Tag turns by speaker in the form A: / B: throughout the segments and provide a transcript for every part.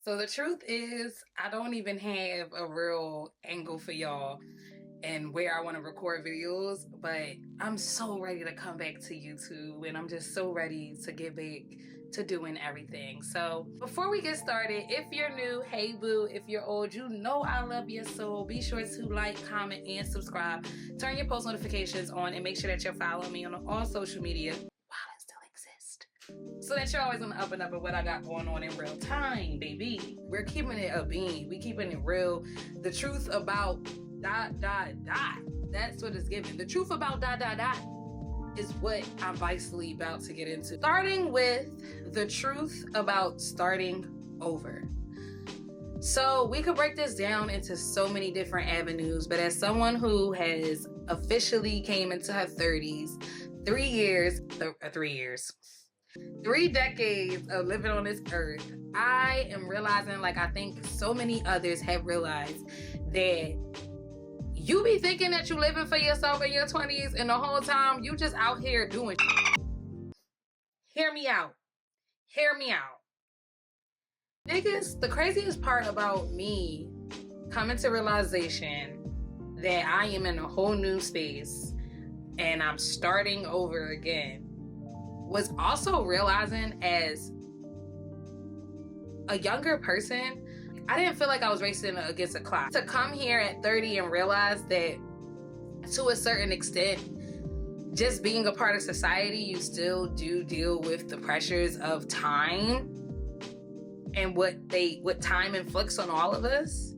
A: So the truth is, I don't even have a real angle for y'all and where I want to record videos, but I'm so ready to come back to YouTube and I'm just so ready to get back to doing everything. So before we get started, if you're new, hey boo. If you're old, you know I love your soul. Be sure to like, comment, and subscribe. Turn your post notifications on and make sure that you're following me on all social media while it still exists, so that you're always on the up and up of what I got going on in real time, baby. We're keeping it a bean. We keeping it real. The truth about ... That's what it's given. The truth about ... is what I'm vitally about to get into. Starting with the truth about starting over. So we could break this down into so many different avenues, but as someone who has officially came into her 30s, 3 decades of living on this earth, I am realizing, like I think so many others have realized, that you be thinking that you living for yourself in your 20s and the whole time you just out here doing Hear me out. Hear me out. The craziest part about me coming to realization that I am in a whole new space and I'm starting over again was also realizing, as a younger person, I didn't feel like I was racing against a clock. To come here at 30 and realize that to a certain extent, just being a part of society, you still do deal with the pressures of time and what time inflicts on all of us.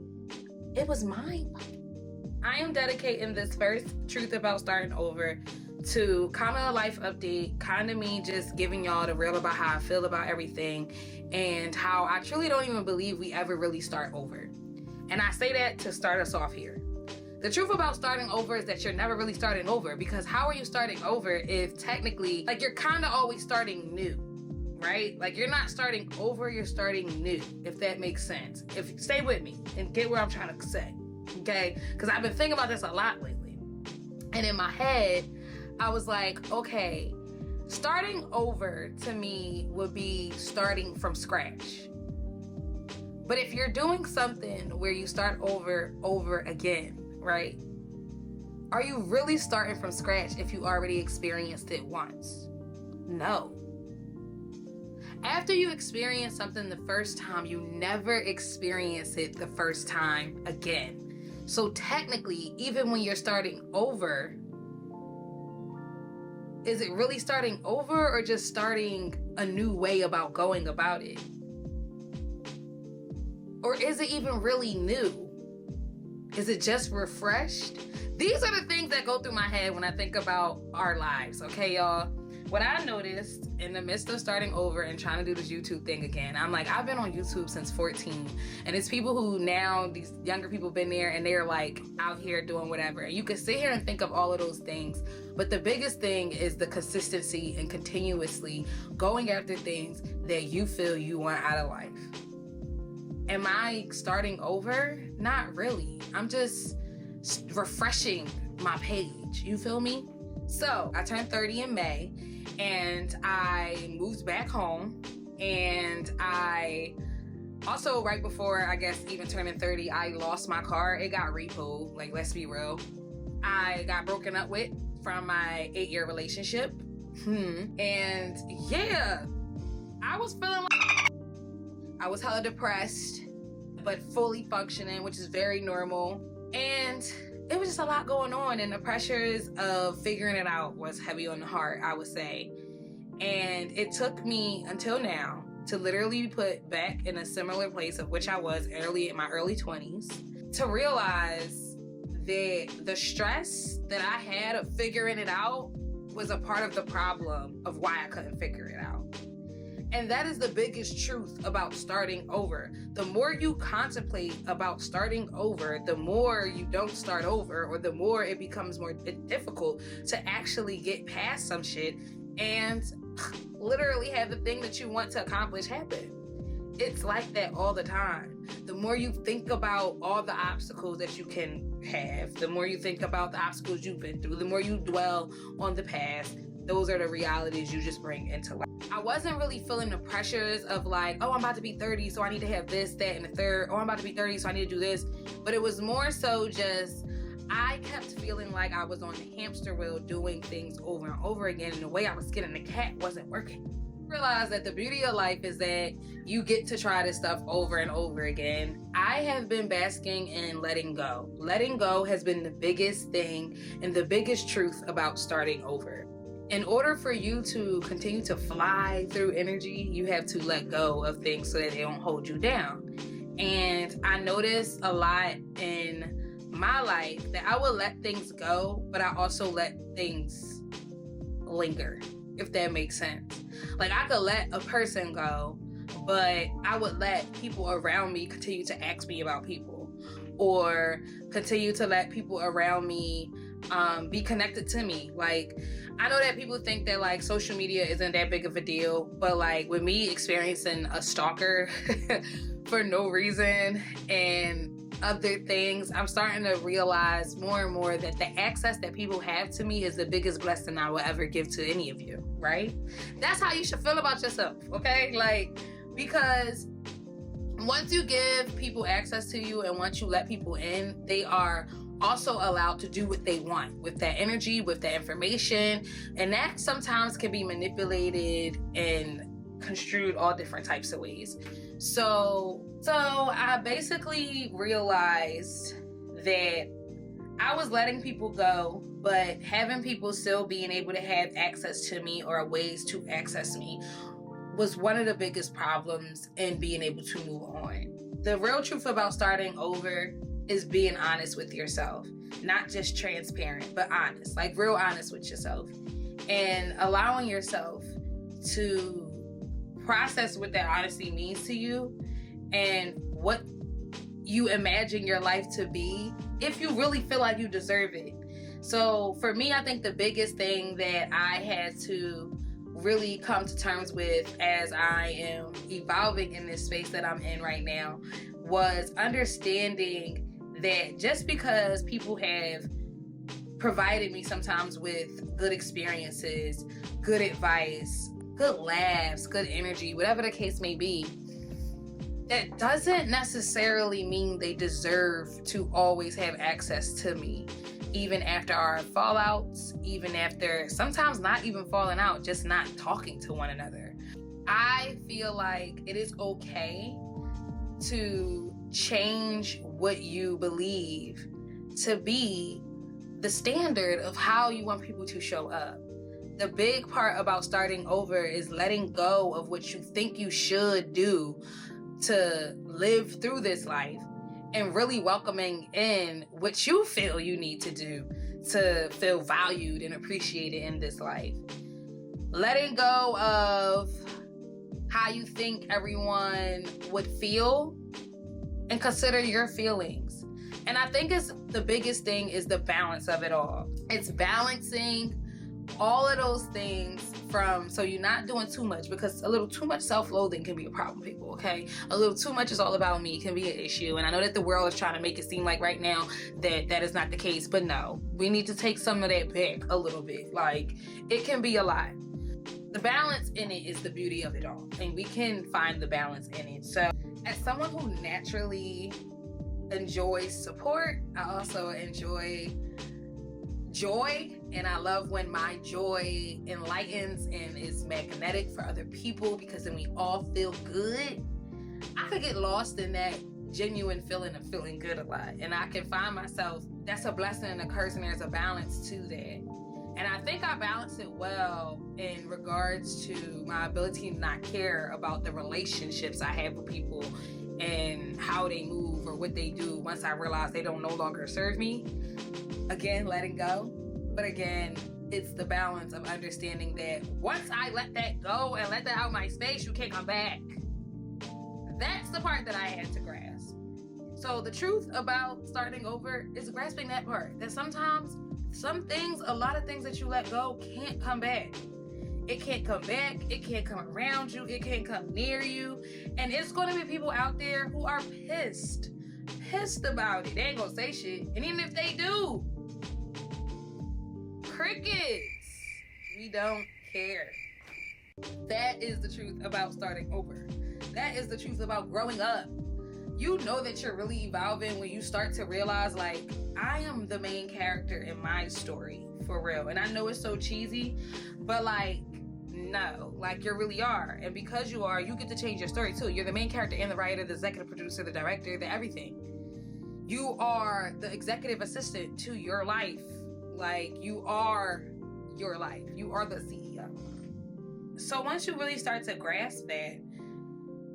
A: It was mind-blowing. I am dedicating this first truth about starting over to kind of a life update, kind of me just giving y'all the real about how I feel about everything and how I truly don't even believe we ever really start over. And I say that to start us off here. The truth about starting over is that you're never really starting over, because how are you starting over if technically, like, you're kind of always starting new, right? Like, you're not starting over, you're starting new, if that makes sense. Stay with me and get what I'm trying to say, okay? Because I've been thinking about this a lot lately. And in my head, I was like, okay, starting over to me would be starting from scratch. But if you're doing something where you start over again, right? Are you really starting from scratch if you already experienced it once? No. After you experience something the first time, you never experience it the first time again. So technically, even when you're starting over, is it really starting over or just starting a new way about going about it? Or is it even really new? Is it just refreshed? These are the things that go through my head when I think about our lives, okay, y'all? What I noticed in the midst of starting over and trying to do this YouTube thing again, I'm like, I've been on YouTube since 14, and it's people who now, these younger people been there and they're like out here doing whatever. And you can sit here and think of all of those things, but the biggest thing is the consistency and continuously going after things that you feel you want out of life. Am I starting over? Not really. I'm just refreshing my page. You feel me? So I turned 30 in May and I moved back home, and I also, right before I guess even turning 30, I lost my car. It got repoed, like, let's be real. I got broken up with from my 8-year relationship. And yeah, I was feeling like I was hella depressed, but fully functioning, which is very normal. And it was just a lot going on, and the pressures of figuring it out was heavy on the heart, I would say. And it took me until now to literally be put back in a similar place of which I was in my early 20s, to realize that the stress that I had of figuring it out was a part of the problem of why I couldn't figure it out. And that is the biggest truth about starting over. The more you contemplate about starting over, the more you don't start over, or the more it becomes more difficult to actually get past some shit and literally have the thing that you want to accomplish happen. It's like that all the time. The more you think about all the obstacles that you can have, the more you think about the obstacles you've been through, the more you dwell on the past, those are the realities you just bring into life. I wasn't really feeling the pressures of like, oh, I'm about to be 30, so I need to have this, that, and the third. Oh, I'm about to be 30, so I need to do this. But it was more so just, I kept feeling like I was on the hamster wheel doing things over and over again, and the way I was skinning the cat wasn't working. I realized that the beauty of life is that you get to try this stuff over and over again. I have been basking in letting go. Letting go has been the biggest thing and the biggest truth about starting over. In order for you to continue to fly through energy, you have to let go of things so that they don't hold you down. And I noticed a lot in my life that I would let things go, but I also let things linger, if that makes sense. Like, I could let a person go, but I would let people around me continue to ask me about people, or continue to let people around me be connected to me. Like, I know that people think that like social media isn't that big of a deal, but like with me experiencing a stalker for no reason and other things, I'm starting to realize more and more that the access that people have to me is the biggest blessing I will ever give to any of you, right? That's how you should feel about yourself, okay? Like, because once you give people access to you and once you let people in, they are also allowed to do what they want with that energy, with that information, and that sometimes can be manipulated and construed all different types of ways. So I basically realized that I was letting people go, but having people still being able to have access to me or ways to access me was one of the biggest problems in being able to move on. The real truth about starting over is being honest with yourself, not just transparent, but honest, like real honest with yourself, and allowing yourself to process what that honesty means to you and what you imagine your life to be if you really feel like you deserve it. So for me, I think the biggest thing that I had to really come to terms with as I am evolving in this space that I'm in right now was understanding that just because people have provided me sometimes with good experiences, good advice, good laughs, good energy, whatever the case may be, that doesn't necessarily mean they deserve to always have access to me, even after our fallouts, even after sometimes not even falling out, just not talking to one another. I feel like it is okay to change what you believe to be the standard of how you want people to show up. The big part about starting over is letting go of what you think you should do to live through this life and really welcoming in what you feel you need to do to feel valued and appreciated in this life. Letting go of how you think everyone would feel and consider your feelings. And I think it's the biggest thing is the balance of it all. It's balancing all of those things so you're not doing too much, because a little too much self-loathing can be a problem, people, okay? A little too much is all about me can be an issue. And I know that the world is trying to make it seem like right now that is not the case, but no, we need to take some of that back a little bit. Like, it can be a lot. The balance in it is the beauty of it all, and we can find the balance in it. So as someone who naturally enjoys support, I also enjoy joy, and I love when my joy enlightens and is magnetic for other people, because then we all feel good. I could get lost in that genuine feeling of feeling good a lot, and I can find myself, that's a blessing and a curse, and there's a balance to that. And I think I balance it well in regards to my ability to not care about the relationships I have with people and how they move or what they do once I realize they don't no longer serve me. Again, letting go. But again, it's the balance of understanding that once I let that go and let that out of my space, you can't come back. That's the part that I had to grasp. So the truth about starting over is grasping that part. That sometimes some things, a lot of things that you let go can't come back. It can't come back. It can't come around you. It can't come near you. And it's going to be people out there who are pissed about it. They ain't gonna say shit. And even if they do, crickets. We don't care. That is the truth about starting over. That is the truth about growing up. You know that you're really evolving when you start to realize, like, I am the main character in my story, for real. And I know it's so cheesy, but like, no, like, you really are. And because you are, you get to change your story too. You're the main character and the writer, the executive producer, the director, the everything. You are the executive assistant to your life. Like, you are your life. You are the CEO. So once you really start to grasp that,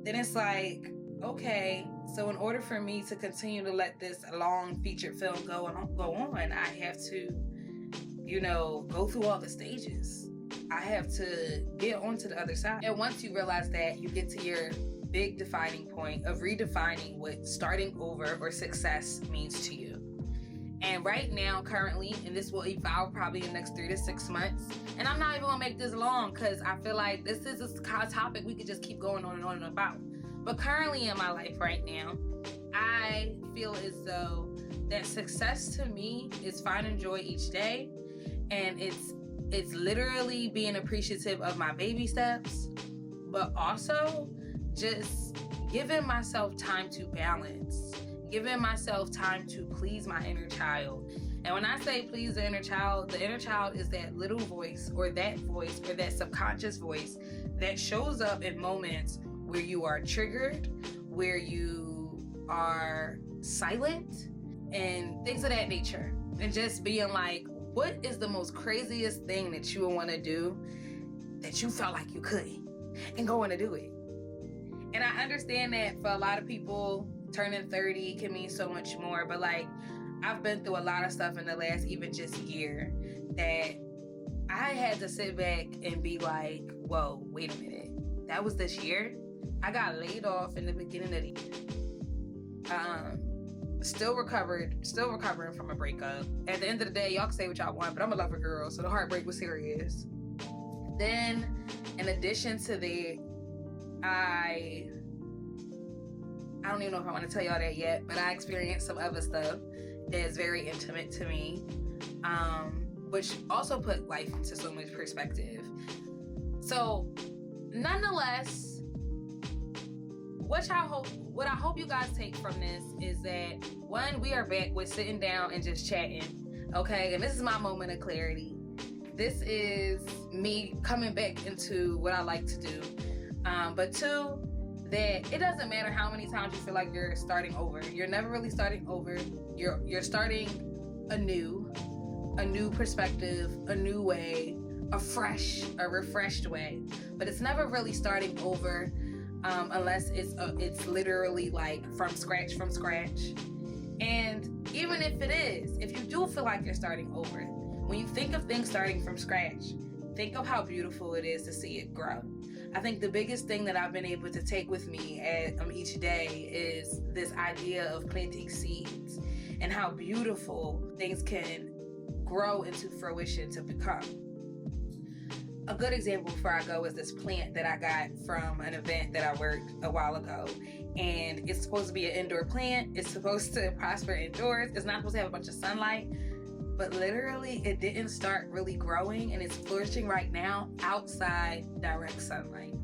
A: then it's like, okay, so in order for me to continue to let this long featured film go on, I have to, go through all the stages. I have to get onto the other side. And once you realize that, you get to your big defining point of redefining what starting over or success means to you. And right now, currently, and this will evolve probably in the next 3 to 6 months, and I'm not even gonna make this long because I feel like this is a kind of topic we could just keep going on and on and about. But currently in my life right now, I feel as though that success to me is finding joy each day, and it's literally being appreciative of my baby steps, but also just giving myself time to balance, giving myself time to please my inner child. And when I say please the inner child is that little voice or that subconscious voice that shows up in moments where you are triggered, where you are silent, and things of that nature. And just being like, what is the most craziest thing that you would want to do that you felt like you couldn't, and going to do it? And I understand that for a lot of people, turning 30 can mean so much more, but like, I've been through a lot of stuff in the last even just year that I had to sit back and be like, whoa, wait a minute. That was this year? I got laid off in the beginning of the year. Still recovering from a breakup. At the end of the day, y'all can say what y'all want, but I'm a lover girl, so the heartbreak was serious. Then, in addition to that, I don't even know if I want to tell y'all that yet, but I experienced some other stuff that's very intimate to me, which also put life into so much perspective. So, nonetheless, what I hope you guys take from this is that, one, we are back with sitting down and just chatting, okay? And this is my moment of clarity. This is me coming back into what I like to do. But two, that it doesn't matter how many times you feel like you're starting over. You're never really starting over. You're starting a new perspective, a new way, a refreshed way. But it's never really starting over unless it's literally like from scratch. And even if it is, if you do feel like you're starting over, when you think of things starting from scratch, think of how beautiful it is to see it grow. I think the biggest thing that I've been able to take with me each day is this idea of planting seeds and how beautiful things can grow into fruition to become. A good example before I go is this plant that I got from an event that I worked a while ago. And it's supposed to be an indoor plant. It's supposed to prosper indoors. It's not supposed to have a bunch of sunlight. But literally, it didn't start really growing, and it's flourishing right now outside direct sunlight.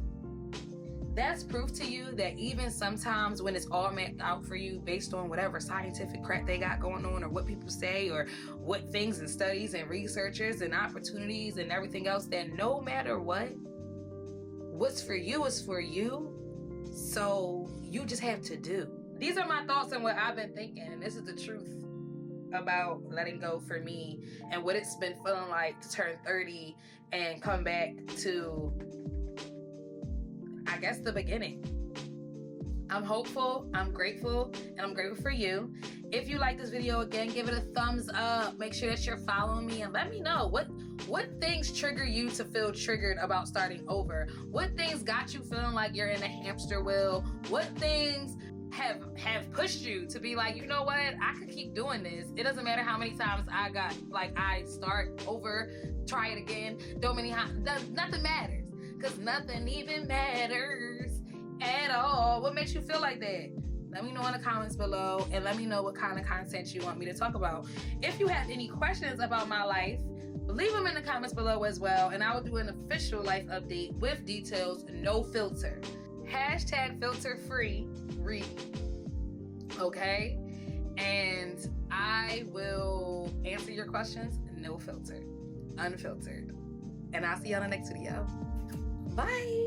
A: That's proof to you that even sometimes when it's all mapped out for you based on whatever scientific crap they got going on, or what people say, or what things and studies and researchers and opportunities and everything else, that no matter what's for you is for you. So you just have to do. These are my thoughts and what I've been thinking, and this is the truth about letting go for me and what it's been feeling like to turn 30 and come back to, I guess, the beginning. I'm hopeful, I'm grateful, and I'm grateful for you. If you like this video, again, give it a thumbs up. Make sure that you're following me and let me know what things trigger you to feel triggered about starting over. What things got you feeling like you're in a hamster wheel? What things have pushed you to be like, you know what, I could keep doing this. It doesn't matter how many times I start over, try it again, nothing matters, because nothing even matters at all. What makes you feel like that? Let me know in the comments below, and let me know what kind of content you want me to talk about. If you have any questions about my life, But leave them in the comments below as well, and I will do an official life update with details, no filter. Hashtag filter free read. Okay? And I will answer your questions, no filter, unfiltered. And I'll see you on the next video. Bye.